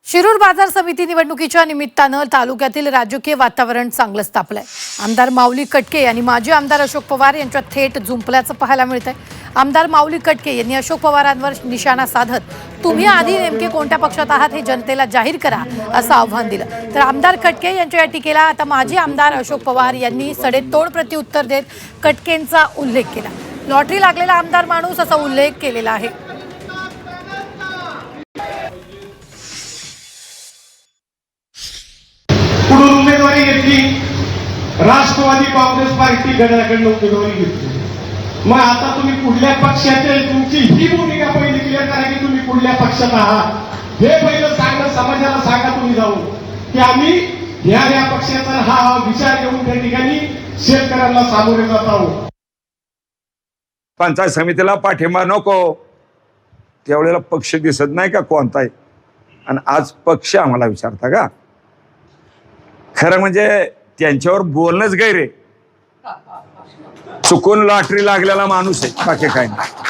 शिरूर बाजार समिती निवडणुकीच्या निमित्तानं तालुक्यातील राजकीय वातावरण चांगलंच तापलंय। आमदार माऊली कटके आणि माजी आमदार अशोक पवार यांच्यात थेट जुंपल्याचं पाहायला मिळतंय। आमदार माऊली कटके यांनी अशोक पवारांवर निशाणा साधत तुम्ही आधी नेमके कोणत्या पक्षात आहात हे जनतेला जाहीर करा असं आव्हान दिलं। तर आमदार कटके यांच्या या टीकेला आता माजी आमदार अशोक पवार यांनी सडेतोड प्रत्युत्तर देत कटकेंचा उल्लेख केला। लॉटरी लागलेला आमदार माणूस असा उल्लेख केलेला आहे। उमेदवारी घेतली, राष्ट्रवादी काँग्रेस पार्टी गडाकडनं उमेदवारी घेतली। मग आता तुम्ही कुठल्या पक्षाचे, तुमची ही भूमिका पहिली क्लिअर करा की तुम्ही कुठल्या पक्षात आहात हे पहिलं सांगा, समाजाला सांगा तुम्ही जाऊन की आम्ही या पक्षाचा हा विचार घेऊन त्या ठिकाणी शेतकऱ्यांना सामोरे जात आहोत। पंचायत समितीला पाठिंबा नको, त्यावेळेला पक्ष दिसत नाही का कोणताही, आणि आज पक्ष आम्हाला विचारता का? खरं म्हणजे त्यांच्यावर बोलणंच गैर आहे। चुकून लॉटरी लागलेला माणूस आहे, बाकी काय नाही।